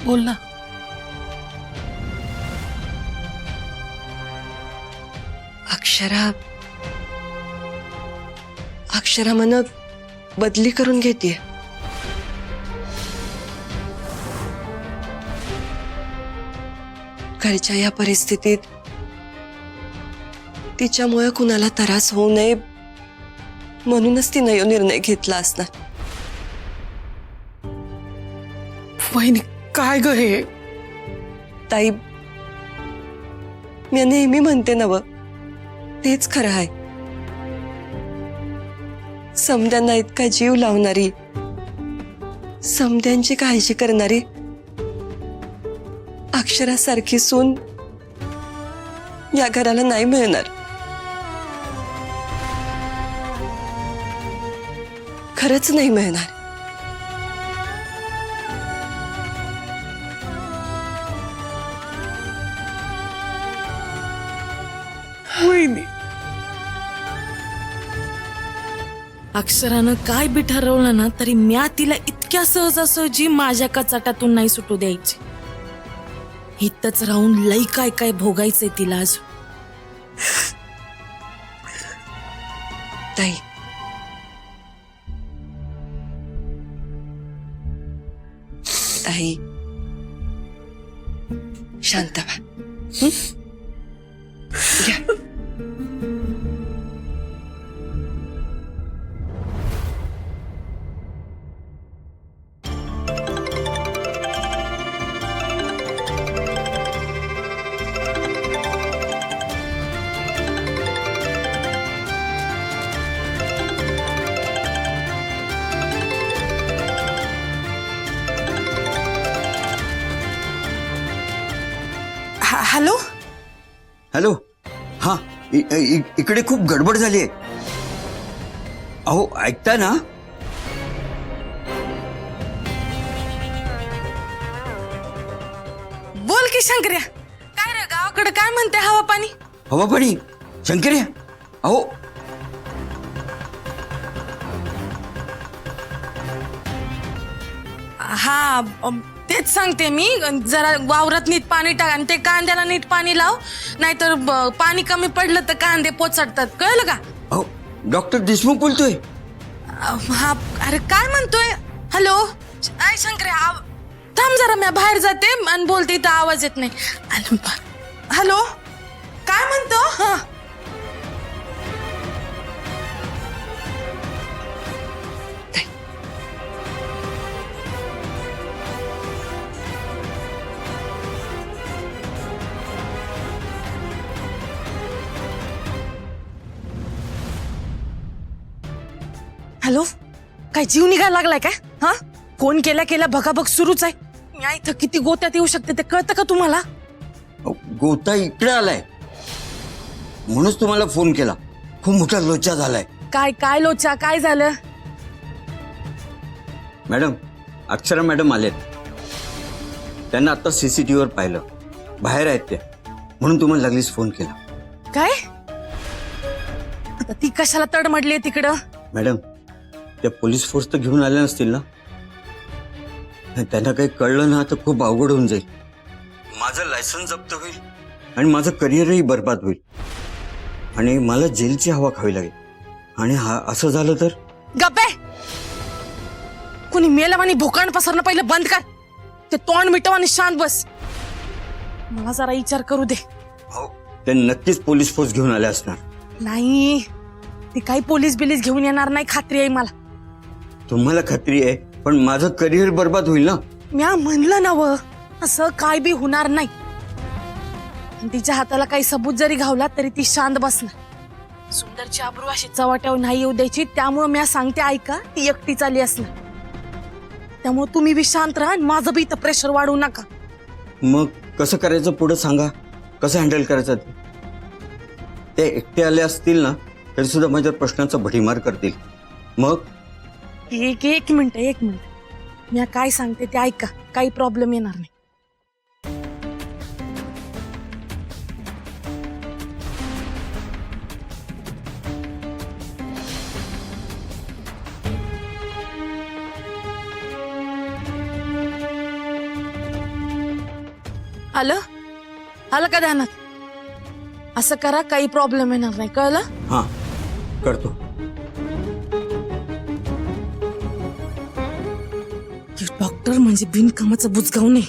बोल ना. अक्षरा मन बदली करून घेते. घरच्या या परिस्थितीत तिच्यामुळे कुणाला त्रास होऊ नये म्हणूनच तिने यो निर्णय घेतला असणार. वहिनी काय ग हे? ताई, मी नेहमी म्हणते नव, तेच खरं आहे. समद्यांना इतका जीव लावणारी, समद्यांची काळजी करणारी अक्षरासारखी सून या घराला नाही मिळणार. खरंच नाही मिळणार. वहिनी, अक्षरानं काय बी ठरवलं ना तरी म्या तिला इतक्या सहजासहजी माझ्या कचाटातून नाही सुटू द्यायची. इथंच राहून लई काय काय भोगायचंय तिला आज. ताई, ताई शांत व्हा. घ्या. हॅलो. हॅलो. हा, इकडे खूप गडबड झाली आहे. अहो, ऐकता ना? बोल की शंकर्या, काय रे गावाकडे काय म्हणते हवा पाणी? हवा पाणी शंकर्या, अहो हा, तेच सांगते मी. जरा वावरात नीट पाणी टाक आणि ते कांद्याला नीट पाणी लाव, नाहीतर पाणी कमी पडलं तर कांदे पोचडतात. कळलं का? अहो, डॉक्टर देशमुख बोलतोय. हा, अरे काय म्हणतोय? हॅलो. आय शंकर्या, थांब जरा, मी बाहेर जाते आणि बोलते, इथं आवाज येत नाही. हॅलो, काय म्हणतो? हा, हॅलो. काय जीव निघायला लागलाय काय? हा, फोन केल्या केल्या भगाभग सुरूच आहे. मी इथं किती गोत्यात येऊ शकते ते कळतं का तुम्हाला? गोता इकडे आलाय म्हणूनच तुम्हाला फोन केला. खूप मोठा लोचा झालाय. काय काय लोचा, काय झालं? मॅडम, अक्षरा मॅडम आलेत. त्यांना आता सीसीटीव्हीवर पाहिलं, बाहेर आहेत ते, म्हणून तुम्हाला लागलीच फोन केला. काय? आता ती कशाला तडमडली तिकडं? मॅडम, त्या पोलीस फोर्स तर घेऊन आल्या नसतील ना? त्यांना काही कळलं ना तर खूप अवघड होऊन जाईल. माझं लायसन्स जप्त होईल आणि माझं करिअरही बर्बाद होईल आणि मला जेलची हवा खावी लागेल. आणि हा असं झालं तर? गप्पे, कुणी मेलं आणि भोकाण पसरणं पहिलं बंद कर. ते तोंड मिटव आणि शांत बस. मला जरा विचार करू दे. हो, ते नक्कीच पोलीस फोर्स घेऊन आले असणार. नाही, ते काही पोलीस बिलीस घेऊन येणार नाही, खात्री आहे मला. तुम्हाला खात्री आहे, पण माझं करिअर बर्बाद होईल ना? म्या म्हणलं ना व, असं काय बी होणार नाही. तिच्या हाताला काही सबूत जरी घावला तरी ती शांत बसणार. सुंदरची आबरू अशी चव्हाट्यावर नाही येऊ द्यायची. त्यामुळे म्या सांगते, ऐका, ती एकटी चाली असणार. त्यामुळे तुम्ही बी शांत राहा आणि माझं बी इथं प्रेशर वाढवू नका. मग कसं करायचं पुढे सांगा. कसं हँडल करायचं? ते एकटे आले असतील ना तरी सुद्धा माझ्या प्रश्नाचा भडीमार करतील. मग एक मिनिट, मी काय सांगते ते ऐका, काही प्रॉब्लेम येणार नाही. आलं आलं का ध्यानात? असं करा, काही प्रॉब्लेम येणार नाही, कळलं? हा करतो. डॉक्टर म्हणजे बिनकामाचं बुजगाव नाही.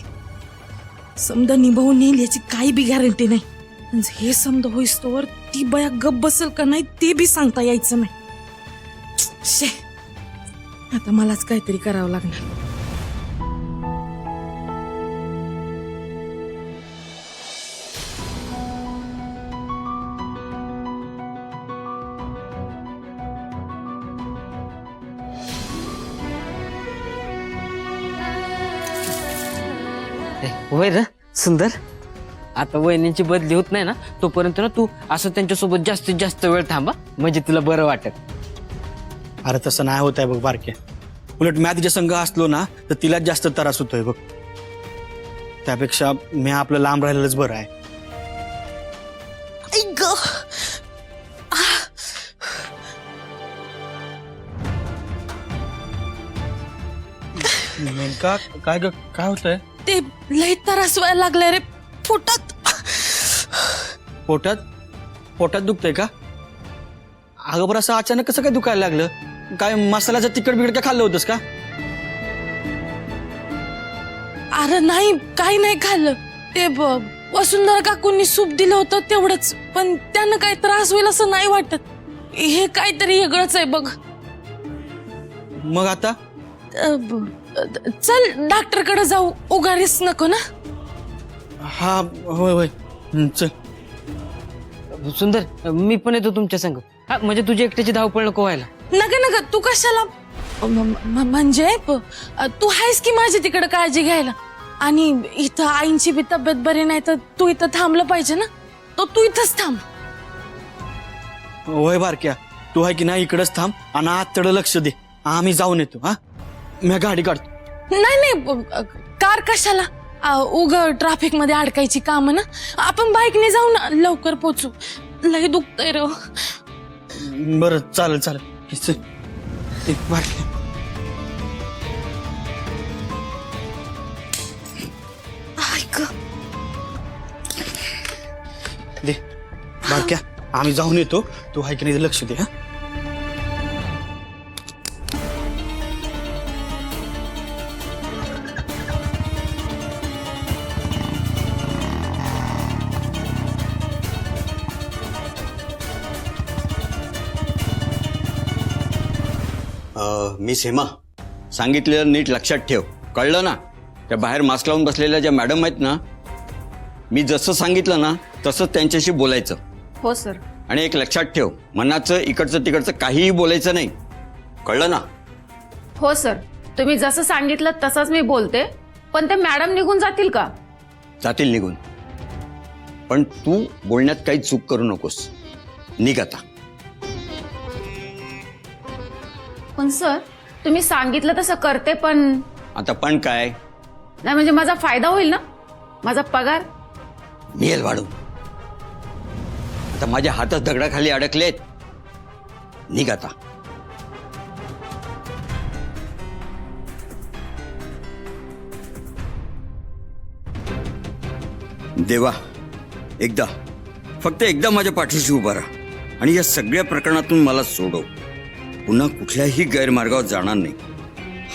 समजा निभावून येईल याची काही बी गॅरंटी नाही. म्हणजे हे समजा होईस्तोवर ती बया गप बसेल का नाही ते बी सांगता यायचं नाही. शे, आता मलाच काहीतरी करावं लागणार. होय रे सुंदर. आता वहिनींची बदली होत नाही ना तोपर्यंत ना तू असं त्यांच्यासोबत जास्तीत जास्त वेळ थांबा, म्हणजे तुला बरं वाटेल. अरे तसं नाही होत आहे बघ बारके. उलट मी तिच्या संघ असलो ना तर तिला जास्त त्रास होतोय बघ. त्यापेक्षा मी आपलं लांब राहिलेलंच बरं आहे. आई ग, नेमका काय काय होतंय? ते लई त्रास व्हायला लागलाय रे पोटात. पोटात पोटात दुखतंय का? अगं बरं असं अचानक कसं काय दुखायला लागलं? काय मसाल्याचं तिखट बिकट काय खाल्लं होतंस का? अरे नाही, काही नाही खाल्लं. ते वसुंधरा काकूंनी सूप दिलं होतं तेवढंच, पण त्यानं काही त्रास होईल असं नाही वाटत. हे काहीतरी वेगळंच आहे बघ. मग आता चल डॉक्टरकडे जाऊ, उगारीस नको ना. हा होय होय चल. सुंदर मी पण येतो तुमच्या संग. हा, म्हणजे तुझी एकट्याची धावपळ नको व्हायला. नका नका, तू कशाला? म्हणजे तू आहेस की माझी तिकडे काळजी घ्यायला. आणि इथं आईंची बी तब्येत बरी नाही तर तू इथं थांबलं पाहिजे ना. तो तू इथंच थांब. होय बारक्या, तू आहे की नाही इकडंच थांब आणि आतकडं लक्ष दे. आम्ही जाऊन येतो. हा मी गाडी काढतो. नाही नाही, कार कशाला? उग ट्रॅफिक मध्ये अडकायची काम ना. आपण बाईकने जाऊ ना, लवकर पोचू. लई दुखतंय रे. बरं चालेल चालेल. चल. बारक्या ऐक, दे. बारक्या आम्ही जाऊन येतो. तू आहे की नाही लक्ष दे. हा मिस हेमा, सांगितलेलं नीट लक्षात ठेव, कळलं ना? त्या बाहेर मास्क लावून बसलेल्या ज्या मॅडम आहेत ना, मी जसं सांगितलं ना तसंच त्यांच्याशी बोलायचं. हो सर. आणि एक लक्षात ठेव, मनाचं इकडचं तिकडचं काहीही बोलायचं नाही, कळलं ना? हो सर, तुम्ही जसं सांगितलं तसंच मी बोलते. पण ते मॅडम निघून जातील का? जातील निघून, पण तू बोलण्यात काही चूक करू नकोस. निघ आता. पण सर तुम्ही सांगितलं तसं करते, पण आता पण काय? नाही म्हणजे माझा फायदा होईल ना, माझा पगार. मिळेल वाढून. आता माझ्या हातात दगडाखाली अडकलेत. निघ आता. देवा, एकदा, फक्त एकदा माझ्या पाठीशी उभा राहा आणि या सगळ्या प्रकरणातून मला सोडव. पुन्हा कुठल्याही गैरमार्गावर जाणार नाही.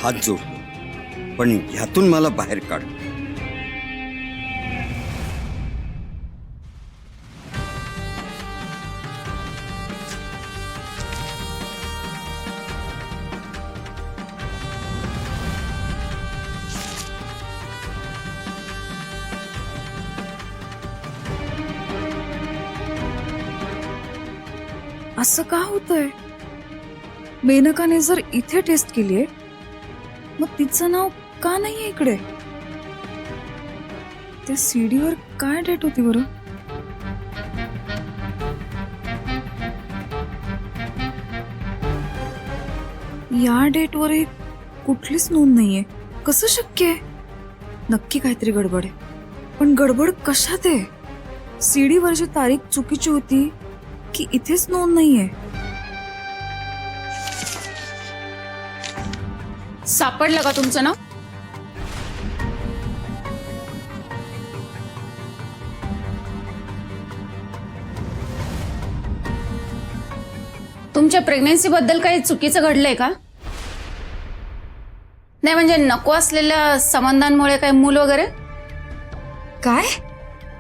हात जोडतो, पण ह्यातून मला बाहेर काढ. असं का होतंय? मेनकाने जर इथे टेस्ट केलीये मग तिचं नाव का नाहीये इकडे? त्या सीडीवर काय डेट होती बरं? या डेटवर कुठलीच नोंद नाहीये. कसं शक्य आहे? नक्की काहीतरी गडबड आहे. पण गडबड कशात आहे? सीडीवरची तारीख चुकीची होती की इथेच नोंद नाहीये? सापडलं का तुमचं नाव? तुमच्या प्रेग्नन्सी बद्दल काही चुकीचं घडलंय का? नाही म्हणजे नको असलेल्या संबंधांमुळे काही मूल वगैरे? काय?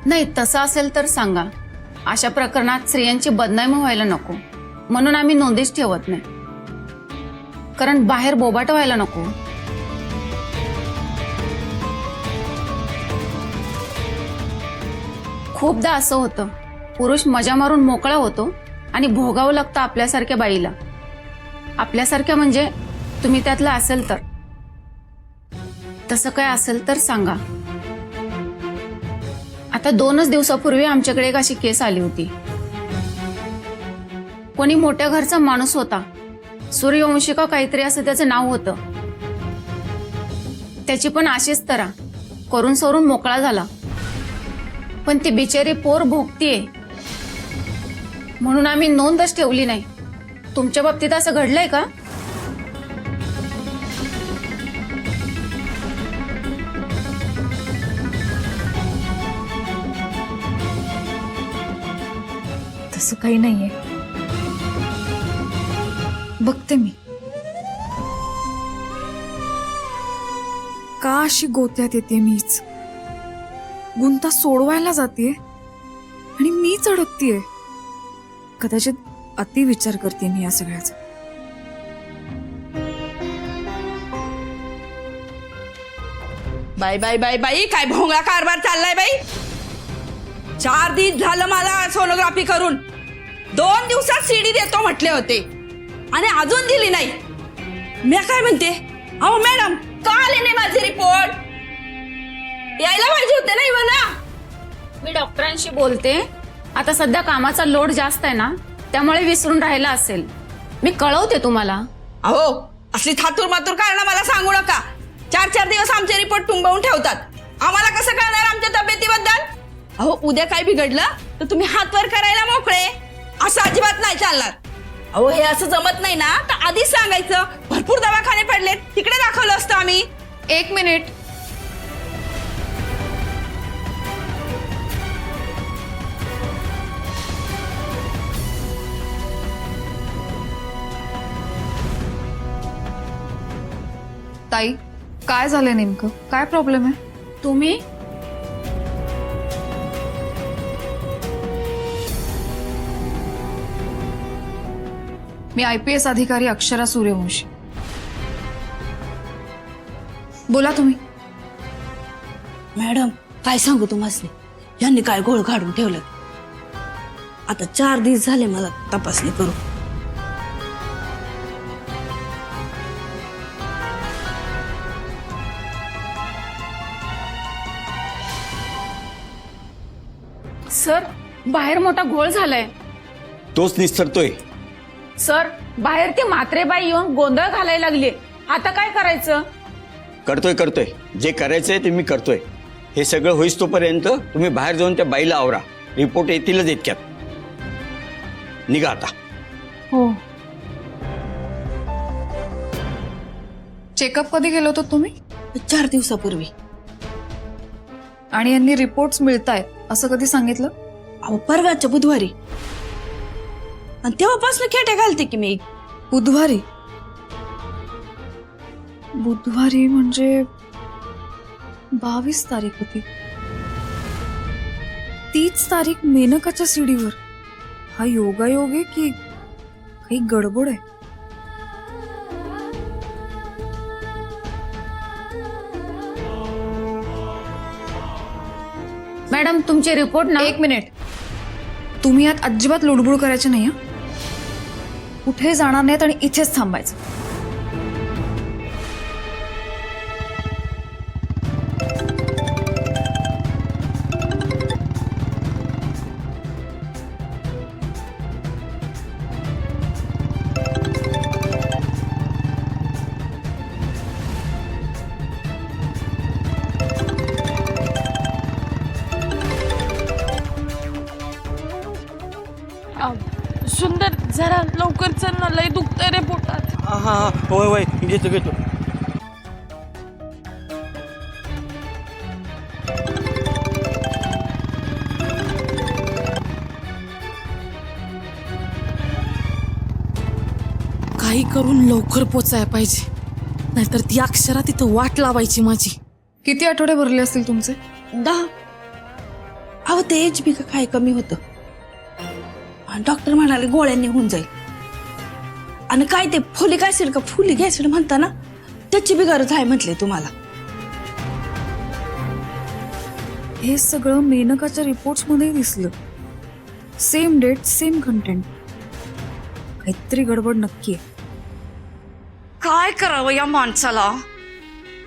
नाही तसं असेल तर सांगा. अशा प्रकरणात स्त्रियांची बदनामी व्हायला नको म्हणून आम्ही नोंदीच ठेवत नाही, कारण बाहेर बोबाट व्हायला नको. खूपदा असं होतं, पुरुष मजा मारून मोकळा होतो आणि भोगावं लागतं आपल्यासारख्या बाईला. आपल्यासारख्या म्हणजे तुम्ही त्यातलं असेल तर. तसं काय असेल तर सांगा. आता 2च दिवसापूर्वी आमच्याकडे एक अशी केस आली होती. कोणी मोठ्या घरचा माणूस होता, सूर्यवंशी का काहीतरी असं त्याचं नाव होतं. त्याची पण अशीच तरा करून सवरून मोकळा झाला, पण ती बिचारी पोर भोगतीये म्हणून आम्ही नोंदच ठेवली नाही. तुमच्या बाबतीत असं घडलंय का? तसं काही नाहीये. बघते मी का अशी गोत्यात येते. मीच गुंता सोडवायला जाते आणि मीच अडकतीये. कदाचित अति विचार करते मी या सगळ्याचा. बाई बाई बाई बाई काय भोंगळा कारभार चाललाय बाई. 4 दिवस झालं मला सोनोग्राफी करून. 2 दिवसात सीडी देतो म्हटले होते आणि अजून दिली नाही. मी काय म्हणते, अहो मॅडम का आले नाही माझे रिपोर्ट? यायला पाहिजे होते नाही मला. मी डॉक्टरांशी बोलते. आता सध्या कामाचा लोड जास्त आहे ना, त्यामुळे विसरून राहिला असेल. मी कळवते तुम्हाला. अहो असली थातूर मातूर कारण मला सांगू नका. 4 दिवस आमचे रिपोर्ट तुंबवून ठेवतात. आम्हाला कसं कळणार आमच्या तब्येतीबद्दल? अहो उद्या काय बिघडलं तर तुम्ही हात वर करायला मोकळे. असं अजिबात नाही चालणार. अहो हे असं जमत नाही ना तर आधीच सांगायचं. भरपूर दवाखाने पडलेत, तिकडे दाखवलं असतं आम्ही. 1 मिनिट. ताई काय झालंय नेमकं? काय प्रॉब्लेम आहे? तुम्ही मी IPS अधिकारी अक्षरा सूर्यवंशी. बोला तुम्ही. मॅडम काय सांगू तुम्हाला, यांनी काय गोळ काढून ठेवलं. आता 4 दिवस झाले मला तपासणी करू. सर बाहेर मोठा घोळ झालाय. तोच निस्तरतोय. सर बाहेर ती म्हात्रेबाई येऊन गोंधळ घालायला लागली. आता काय करायचं? करतोय जे करायचंय ते मी करतोय. हे सगळं होईस तोपर्यंत तुम्ही बाहेर जाऊन त्या बाईला आवरा. रिपोर्ट येतीलच इतक्यात. निघा आता. हो. चेकअप कधी गेलो होतो तुम्ही? 4 दिवसापूर्वी. आणि यांनी रिपोर्ट्स मिळतायत असं कधी सांगितलं? अहो परवाच्या बुधवारी. आणि तेव्हापासून खेटे घालते की मी. बुधवारी? बुधवारी म्हणजे 22 तारीख होती. 30 तारीख मेनकाच्या सीडीवर. हा योगायोग आहे की काही गडबड आहे? मॅडम तुमचे रिपोर्ट ना. 1 मिनिट. तुम्ही यात अजिबात लुडबुड करायची नाही. कुठे जाणार नाहीत आणि इथेच थांबायचं. सुंदर जरा लवकर चल ना, लय दुखतंय रे पोटात. हा होय होय घेतो. काही करून लवकर पोचायला पाहिजे, नाहीतर ती अक्षरा तिथं वाट लावायची माझी. किती आठवडे भरले असतील तुमचे? 10. अहो ते HB का काय कमी होतं. डॉक्टर म्हणाले गोळ्यांनी होऊन जाईल. आणि काय ते फोलिक ऍसिड का फुलिक ऍसिड म्हणता ना, त्याची बी गरज आहे म्हटले तुम्हाला. हे सगळं मेनकाच्या रिपोर्ट्स मध्ये दिसलं. Same date, same content. काहीतरी गडबड नक्की आहे. काय करावं या माणसाला?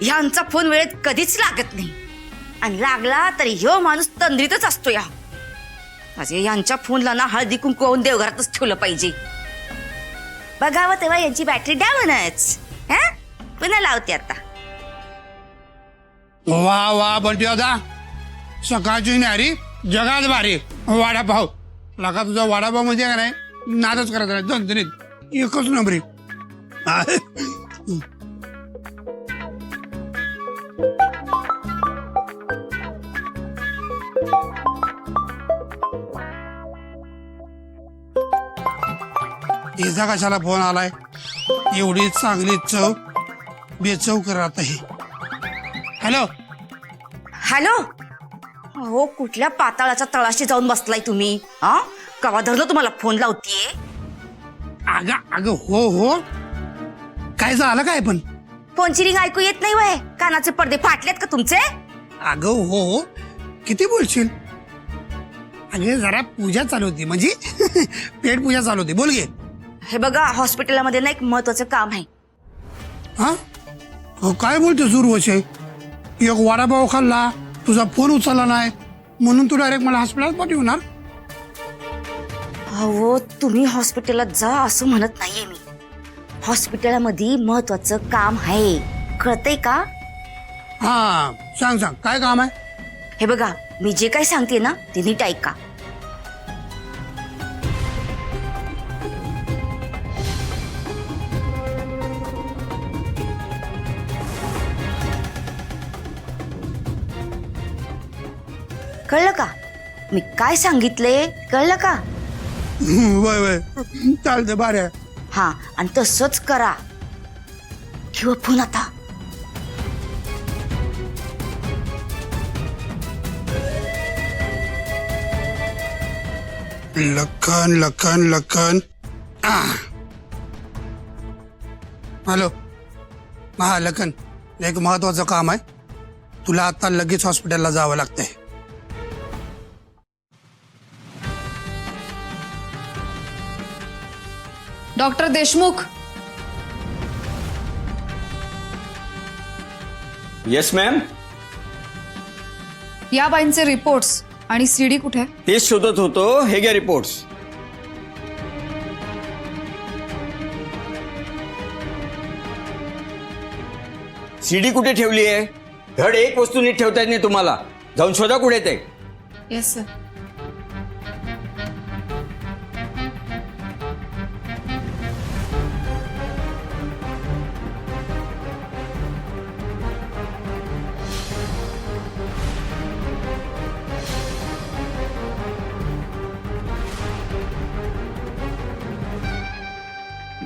ह्यांचा फोन वेळेत कधीच लागत नाही, आणि लागला तरी ह्यो माणूस तंद्रीतच असतो. माझे यांच्या फोनला ना हळदी कुंकू देवघरातच ठेवलं पाहिजे. बघावं तेव्हा यांची बॅटरी डाऊनच. पुन्हा लावते आता. वा वा बंटी दादा, सकाळची न्यारी जगात भारी. वडापाव लगा तुझा वडापाव म्हणजे काय नाही, नादच करत नाही. दणदणीत एकच नंबरी. तिचा कशाला फोन आलाय? एवढी चांगली चव बेचव करत आहे. Hello hello. हो, कुठल्या पाताळाच्या तळाशी जाऊन बसलाय तुम्ही? कवा धरलं तुम्हाला फोन लावतीये? अगं अगं हो हो, काय झालं काय? पण फोनची रिंग ऐकू येत नाही वय? कानाचे पडदे फाटलेत का तुमचे? अगं हो हो, किती बोलशील? अगे जरा पूजा चालू होती, म्हणजे पेट पूजा चालू होती. बोल गे. हे बघा, हॉस्पिटलमध्ये ना एक महत्वाचं काम आहे. हा हो, काय बोलतो सुरवश? एक वडापाव खाल्ला, तुझा फोन उचलला नाही म्हणून तू डायरेक्ट मला हॉस्पिटलात पाठवणार? हो, तुम्ही हॉस्पिटलला जा असं म्हणत नाहीये मी. हॉस्पिटलमध्ये महत्वाचं काम आहे, कळतंय का? हा सांग सांग, काय काम आहे? हे बघा, मी जे काही सांगते ना ते नीट ऐका. कळलं का? मी काय सांगितले कळलं का? वय वय, चालतं बरं. हा, आणि तसंच करा. ठेवा फोन आता. लखन लखन लखन. हॅलो. हा लखन, एक महत्वाचं काम आहे. तुला आता लगेच हॉस्पिटलला जावं लागतंय. Doctor Deshmukh, yes ma'am. या बाईंचे रिपोर्ट्स आणि सीडी कुठे? तेच शोधत होतो. हे घ्या रिपोर्ट्स. सीडी कुठे ठेवली आहे? धड एक वस्तू नीट ठेवता येत नाही तुम्हाला. जाऊन शोधा कुठे ते. Yes sir.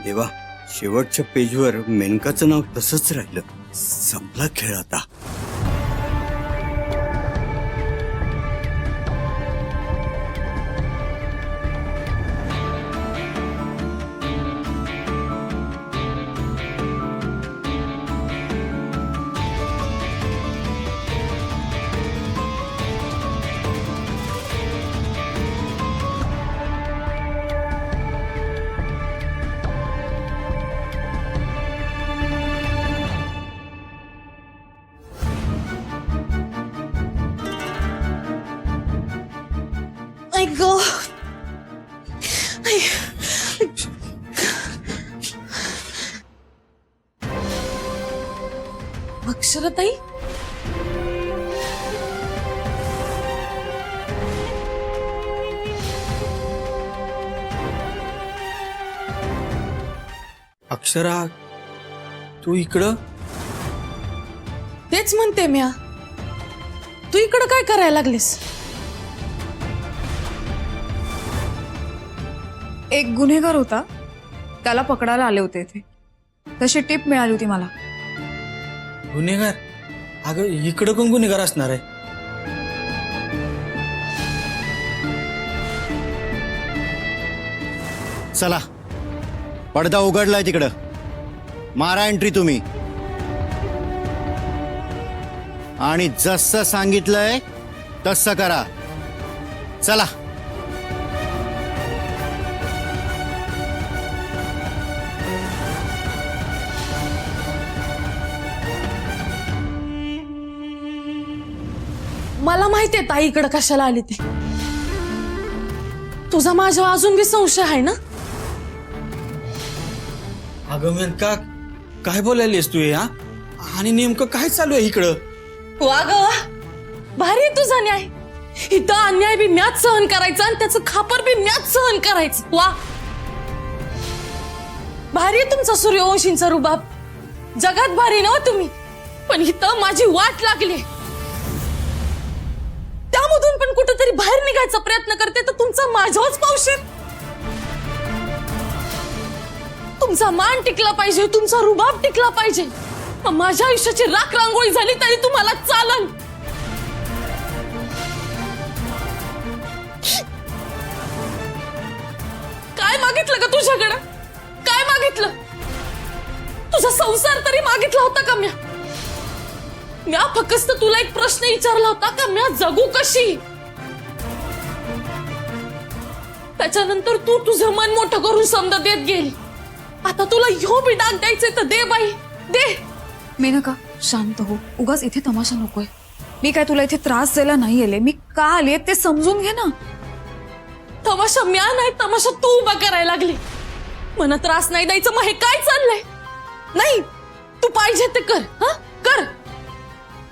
देवा, शेवटच्या पेजवर मेनकाचं नाव तसंच राहिलं. संपला खेळ आता. ऐक गं. अक्षराताई, अक्षरा, तू इकडं? तेच म्हणते म्या. तू इकडं काय करायला लागलीस? एक गुन्हेगार होता त्याला पकडायला आले होते इथे. तशी टिप मिळाली होती मला. गुन्हेगार? अगं इकडं कोण गुन्हेगार असणार आहे? चला पडदा उघडलाय तिकडं, मारा एंट्री तुम्ही. आणि जसं सांगितलंय तसं करा. चला. मला माहितीये ताई इकडं कशाला आली ती. तुझा माझ्यावर अजून बी संशय आहे ना? अगं मेनका, काय बोलायलीस तू हे? हा, आणि नेमकं काय चालू आहे इकडं? वा ग वा, भारी आहे तुझा न्याय. इथं अन्याय बी म्याच सहन करायचा आणि त्याचं खापर बी म्याच सहन करायचं. वा, भारी आहे तुमचा सूर्यवंशींचा रुबाब. जगात भारी ना तुम्ही, पण इथं माझी वाट लागली. त्यामधून पण कुठेतरी बाहेर निघायचा प्रयत्न करते तर तुमचा माझाच पावशेर. तुमचा मान टिकला पाहिजे, तुमचा रुबाब टिकला पाहिजे. माझ्या आयुष्याची राख रांगोळी झाली तरी तुम्हाला चालन. काय मागितलं का तुझ्याकडं? काय मागितलं? तुझा संसार तरी मागितला होता का म्या? म्या फक्त तुला एक प्रश्न विचारला होता का म्या जगू कशी? त्याच्यानंतर तू तुझं मन मोठं करून समजा देत गेली. आता तुला ह्यो बी डाग द्यायचे तर दे बाई, दे. मेनका शांत हो, उगाच इथे तमाशा नकोय. मी काय तुला इथे त्रास द्यायला नाही आले. मी का आले ते समजून घे ना. तमाशा म्या नाही, तमाशा तू उभा करायला लागली. मला त्रास नाही द्यायचं. मग हे काय चाललंय? नाही, तू पाहिजे ते कर. हा कर.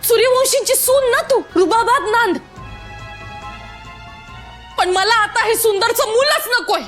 सूर्यवंशींची सून ना तू, रुबाबात नांद. पण मला आता हे सुंदरचं मूलच नकोय.